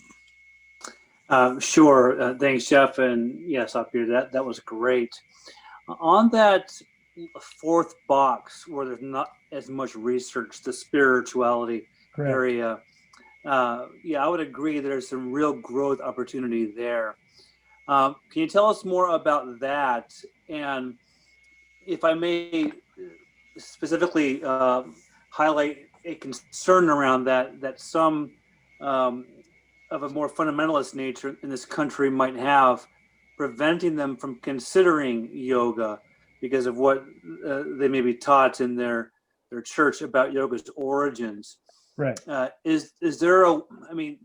Sure. Thanks, Jeff. And yes, up here, that was great. On that fourth box where there's not as much research, the spirituality Correct. area, yeah, I would agree there's some real growth opportunity there. Can you tell us more about that? And if I may specifically highlight a concern around that some of a more fundamentalist nature in this country might have, preventing them from considering yoga because of what they may be taught in their church about yoga's origins. Right. Is there I mean,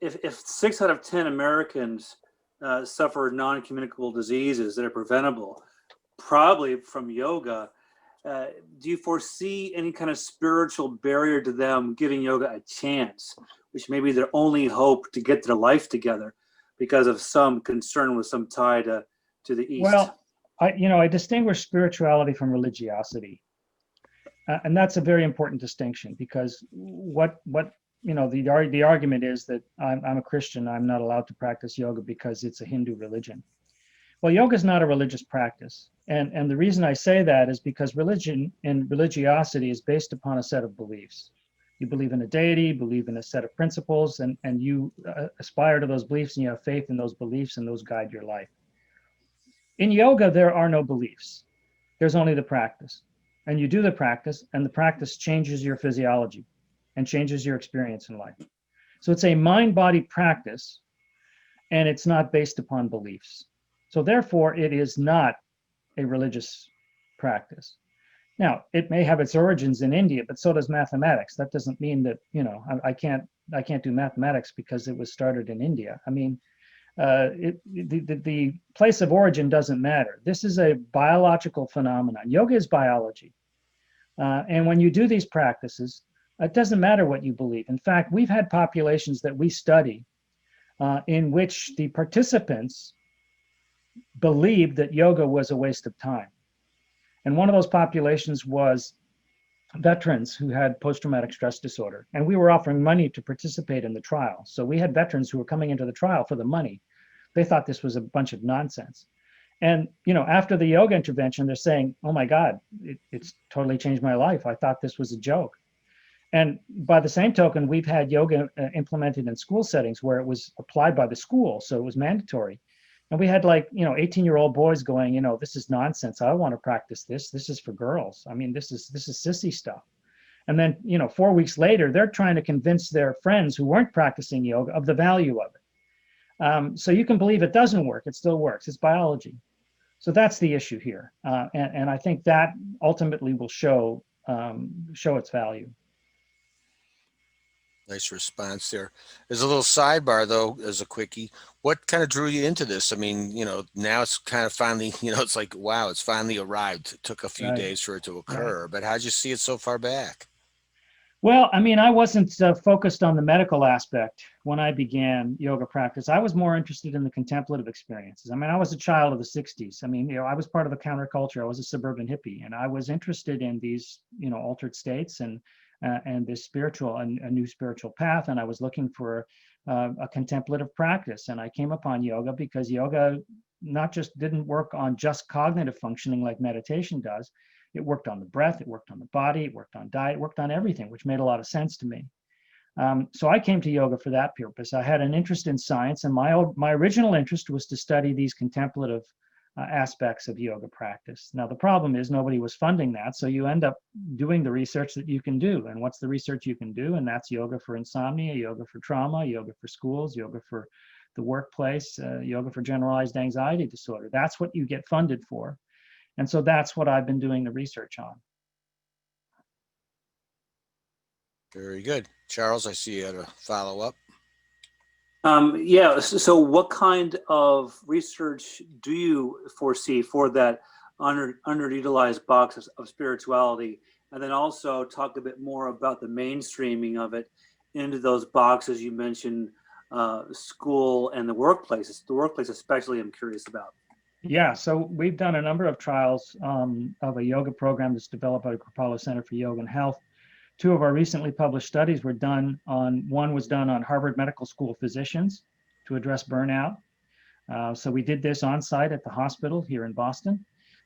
if 6 out of 10 Americans suffer non-communicable diseases that are preventable, probably from yoga, do you foresee any kind of spiritual barrier to them giving yoga a chance, which may be their only hope to get their life together because of some concern with some tie to the East? Well, I distinguish spirituality from religiosity. And that's a very important distinction, because what the argument is that I'm a Christian, I'm not allowed to practice yoga because it's a Hindu religion. Well, yoga is not a religious practice. And the reason I say that is because religion and religiosity is based upon a set of beliefs. You believe in a deity, believe in a set of principles, and you aspire to those beliefs, and you have faith in those beliefs, and those guide your life. In yoga, there are no beliefs. There's only the practice. And you do the practice, and the practice changes your physiology and changes your experience in life. So it's a mind-body practice, and it's not based upon beliefs. So therefore, it is not a religious practice. Now, it may have its origins in India, but so does mathematics. That doesn't mean that, I can't do mathematics because it was started in India. I mean, the place of origin doesn't matter. This is a biological phenomenon. Yoga is biology. And when you do these practices, it doesn't matter what you believe. In fact, we've had populations that we study in which the participants believed that yoga was a waste of time. And one of those populations was veterans who had post-traumatic stress disorder. And we were offering money to participate in the trial. So we had veterans who were coming into the trial for the money. They thought this was a bunch of nonsense. And, after the yoga intervention, they're saying, oh my God, it's totally changed my life. I thought this was a joke. And by the same token, we've had yoga implemented in school settings where it was applied by the school. So it was mandatory. And we had 18-year-old boys going, this is nonsense. I don't want to practice this. This is for girls. I mean, this is sissy stuff. And then, 4 weeks later, they're trying to convince their friends who weren't practicing yoga of the value of it. So you can believe it doesn't work. It still works. It's biology. So that's the issue here. And I think that ultimately will show its value. Nice response there. There's a little sidebar though, as a quickie. What kind of drew you into this? I mean, now it's kind of finally, it's like, wow, it's finally arrived. It took a few days for it to occur, but how'd you see it so far back? Well, I mean, I wasn't focused on the medical aspect when I began yoga practice. I was more interested in the contemplative experiences. I mean, I was a child of the 60s. I mean, I was part of the counterculture. I was a suburban hippie, and I was interested in these, altered states and this spiritual, a new spiritual path. And I was looking for a contemplative practice. And I came upon yoga because yoga not just didn't work on just cognitive functioning like meditation does. It worked on the breath, it worked on the body, it worked on diet, it worked on everything, which made a lot of sense to me. So I came to yoga for that purpose. I had an interest in science, and my original interest was to study these contemplative aspects of yoga practice. Now, the problem is nobody was funding that, so you end up doing the research that you can do. And what's the research you can do? And that's yoga for insomnia, yoga for trauma, yoga for schools, yoga for the workplace, yoga for generalized anxiety disorder. That's what you get funded for. And so that's what I've been doing the research on. Very good. Charles, I see you had a follow-up. Yeah, so what kind of research do you foresee for that underutilized box of spirituality? And then also talk a bit more about the mainstreaming of it into those boxes you mentioned, school and the workplace. The workplace especially I'm curious about. Yeah, so we've done a number of trials of a yoga program that's developed by the Kripalu Center for Yoga and Health. Two of our recently published studies were done on, one was done on Harvard Medical School physicians to address burnout. So we did this on site at the hospital here in Boston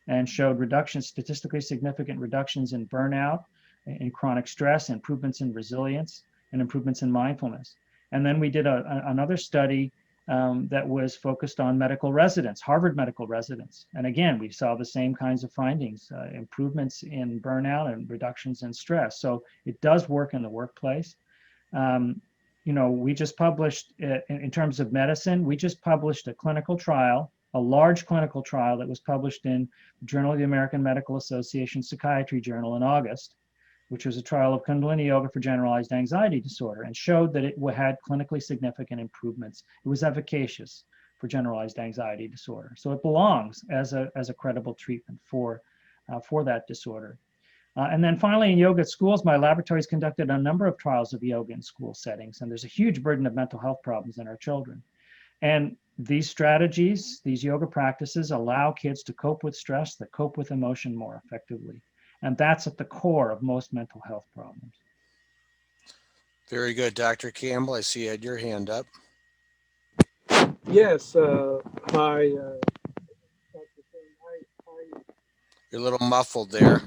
and showed statistically significant reductions in burnout, in chronic stress, improvements in resilience, and improvements in mindfulness. And then we did another study that was focused on medical residents, Harvard medical residents. And again, we saw the same kinds of findings, improvements in burnout and reductions in stress. So it does work in the workplace. We just published, in terms of medicine, we just published a clinical trial, a large clinical trial that was published in the Journal of the American Medical Association Psychiatry Journal in August, which was a trial of Kundalini Yoga for generalized anxiety disorder, and showed that it had clinically significant improvements. It was efficacious for generalized anxiety disorder. So it belongs as a credible treatment for that disorder. And then finally, in yoga at schools, my laboratories conducted a number of trials of yoga in school settings, and there's a huge burden of mental health problems in our children. And these strategies, these yoga practices allow kids to cope with stress, to cope with emotion more effectively. And that's at the core of most mental health problems. Very good. Dr. Campbell, I see you had your hand up. Yes. Hi. You're a little muffled there.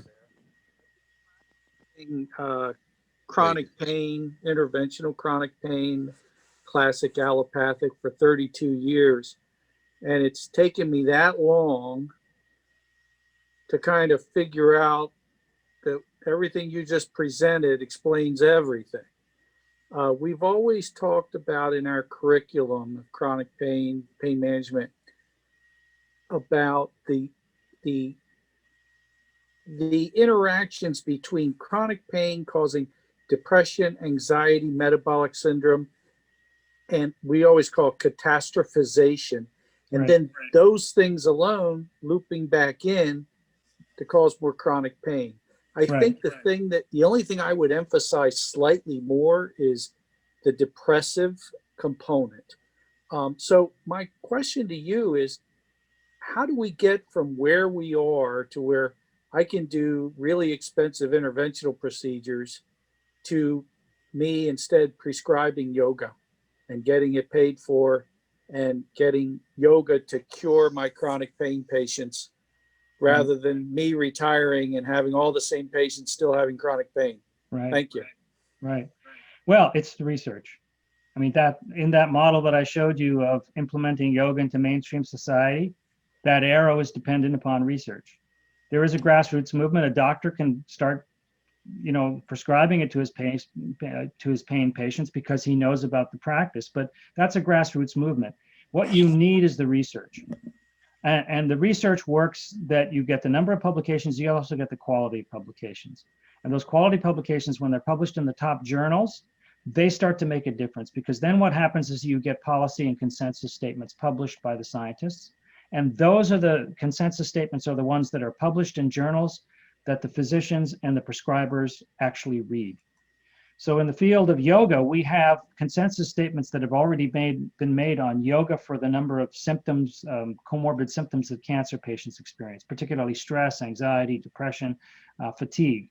Chronic pain, interventional chronic pain, classic allopathic for 32 years. And it's taken me that long to kind of figure out that everything you just presented explains everything. We've always talked about in our curriculum of chronic pain management, about the interactions between chronic pain causing depression, anxiety, metabolic syndrome, and we always call it catastrophization. And then those things alone looping back in to cause more chronic pain. I think the only thing I would emphasize slightly more is the depressive component. So my question to you is, how do we get from where we are to where I can do really expensive interventional procedures to me instead prescribing yoga and getting it paid for and getting yoga to cure my chronic pain patients rather than me retiring and having all the same patients still having chronic pain. Right. Thank you. Right. Well, it's the research. I mean, that in that model that I showed you of implementing yoga into mainstream society, that arrow is dependent upon research. There is a grassroots movement. A doctor can start, prescribing it to his pain patients because he knows about the practice. But that's a grassroots movement. What you need is the research. And the research works that you get the number of publications, you also get the quality of publications. And those quality publications, when they're published in the top journals, they start to make a difference, because then what happens is you get policy and consensus statements published by the scientists. And those are the consensus statements are the ones that are published in journals that the physicians and the prescribers actually read. So in the field of yoga, we have consensus statements that have already been made on yoga for the number of symptoms, comorbid symptoms that cancer patients experience, particularly stress, anxiety, depression, fatigue.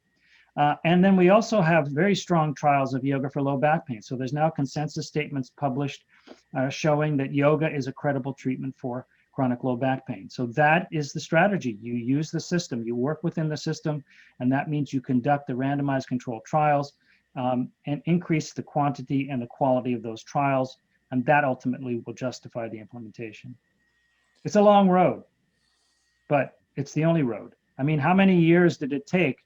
And then we also have very strong trials of yoga for low back pain. So there's now consensus statements published showing that yoga is a credible treatment for chronic low back pain. So that is the strategy. You use the system, you work within the system, and that means you conduct the randomized controlled trials and increase the quantity and the quality of those trials. And that ultimately will justify the implementation. It's a long road, but it's the only road. I mean, how many years did it take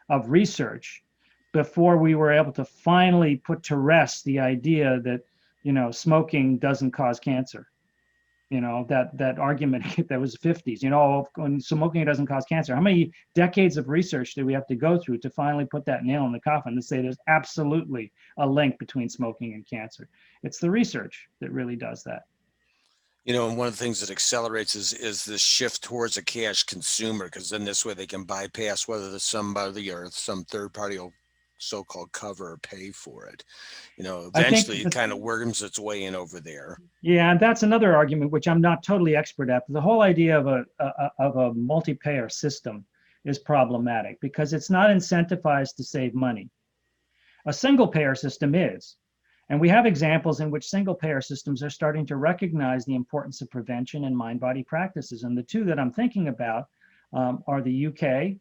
of research before we were able to finally put to rest the idea that, smoking doesn't cause cancer? That argument that was the 50s, when smoking doesn't cause cancer. How many decades of research do we have to go through to finally put that nail in the coffin to say there's absolutely a link between smoking and cancer? It's the research that really does that. And one of the things that accelerates is this shift towards a cash consumer, because then this way they can bypass whether somebody or some third party will so-called cover or pay for it. Eventually it kind of worms its way in over there. Yeah, and that's another argument which I'm not totally expert at. But the whole idea of a multi-payer system is problematic because it's not incentivized to save money. A single-payer system is. And we have examples in which single-payer systems are starting to recognize the importance of prevention and mind-body practices. And the two that I'm thinking about are the UK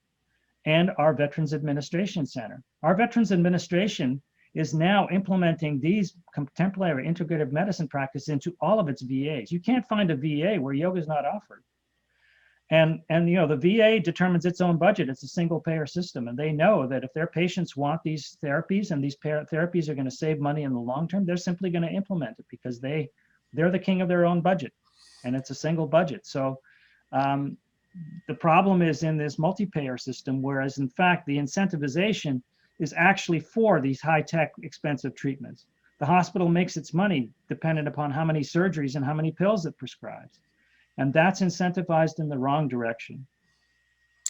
and our Veterans Administration Center. Our Veterans Administration is now implementing these contemporary integrative medicine practices into all of its VAs. You can't find a VA where yoga is not offered. And the VA determines its own budget. It's a single payer system. And they know that if their patients want these therapies and these therapies are going to save money in the long term, they're simply going to implement it because they're the king of their own budget. And it's a single budget. So the problem is in this multi-payer system, whereas in fact, the incentivization is actually for these high-tech, expensive treatments. The hospital makes its money dependent upon how many surgeries and how many pills it prescribes. And that's incentivized in the wrong direction.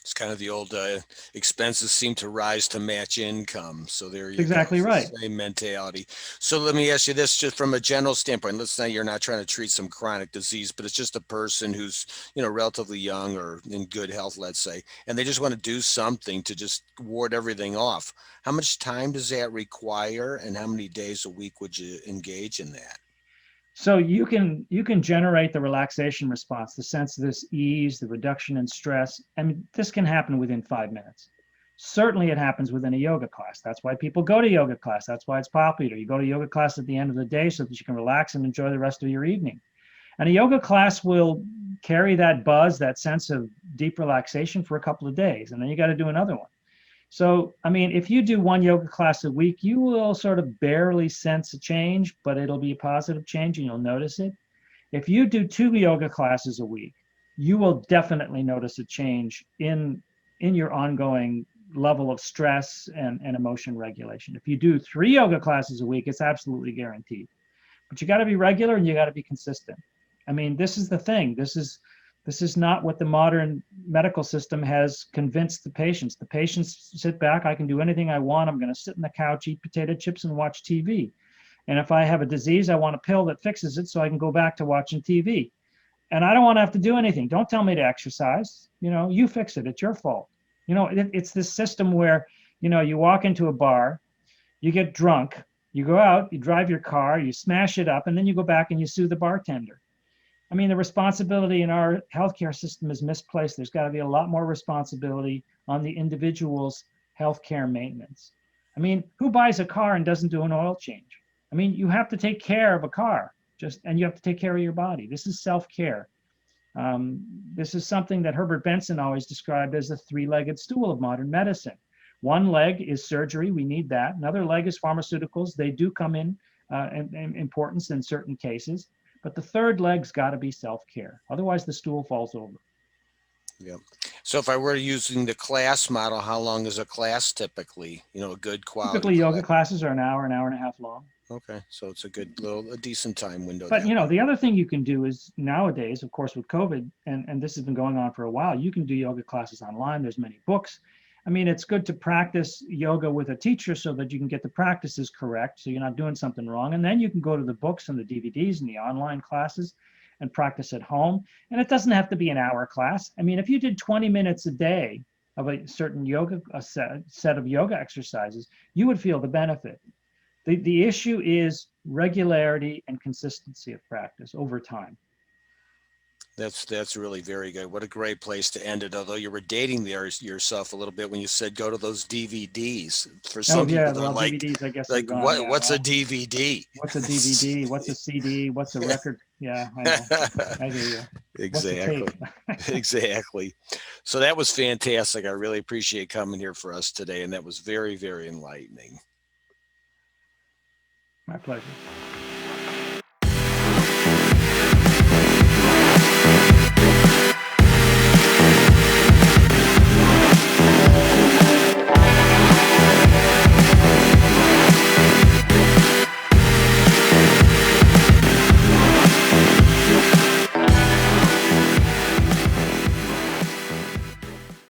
It's kind of the old expenses seem to rise to match income. So there you exactly go. Right. Same mentality. So let me ask you this, just from a general standpoint. Let's say you're not trying to treat some chronic disease, but it's just a person who's relatively young or in good health, let's say, and they just want to do something to just ward everything off. How much time does that require, and how many days a week would you engage in that? So you can generate the relaxation response, the sense of this ease, the reduction in stress. I mean, this can happen within 5 minutes. Certainly it happens within a yoga class. That's why people go to yoga class. That's why it's popular. You go to yoga class at the end of the day so that you can relax and enjoy the rest of your evening. And a yoga class will carry that buzz, that sense of deep relaxation for a couple of days, and then you got to do another one. So, I mean, if you do one yoga class a week, you will sort of barely sense a change, but it'll be a positive change and you'll notice it. If you do 2 yoga classes a week, you will definitely notice a change in your ongoing level of stress and emotion regulation. If you do 3 yoga classes a week, it's absolutely guaranteed. But you got to be regular and you got to be consistent. I mean, this is the thing. This is not what the modern medical system has convinced the patients. The patients sit back, I can do anything I want. I'm going to sit on the couch, eat potato chips, and watch TV. And if I have a disease, I want a pill that fixes it so I can go back to watching TV. And I don't want to have to do anything. Don't tell me to exercise. You fix it. It's your fault. It's this system where, you walk into a bar, you get drunk, you go out, you drive your car, you smash it up, and then you go back and you sue the bartender. I mean, the responsibility in our healthcare system is misplaced. There's got to be a lot more responsibility on the individual's healthcare maintenance. I mean, who buys a car and doesn't do an oil change? I mean, you have to take care of a car, and you have to take care of your body. This is self-care. This is something that Herbert Benson always described as the three-legged stool of modern medicine. One leg is surgery. We need that. Another leg is pharmaceuticals. They do come in importance in certain cases. But the third leg's got to be self-care. Otherwise, the stool falls over. Yeah. So if I were using the class model, how long is a class typically? A good quality. Typically, yoga classes are an hour and a half long. Okay, so it's a decent time window. But the other thing you can do is nowadays, of course, with COVID, and this has been going on for a while, you can do yoga classes online. There's many books. I mean, it's good to practice yoga with a teacher so that you can get the practices correct, so you're not doing something wrong. And then you can go to the books and the DVDs and the online classes and practice at home. And it doesn't have to be an hour class. I mean, if you did 20 minutes a day of a certain set of yoga exercises, you would feel the benefit. The issue is regularity and consistency of practice over time. That's really very good. What a great place to end it. Although you were dating yourself a little bit when you said go to those DVDs. For some people, they're like, DVDs, I guess, like what's a DVD? What's a DVD? What's a CD? What's a record? Yeah, I know. I hear you. Exactly. Exactly. So that was fantastic. I really appreciate coming here for us today, and that was very, very enlightening. My pleasure.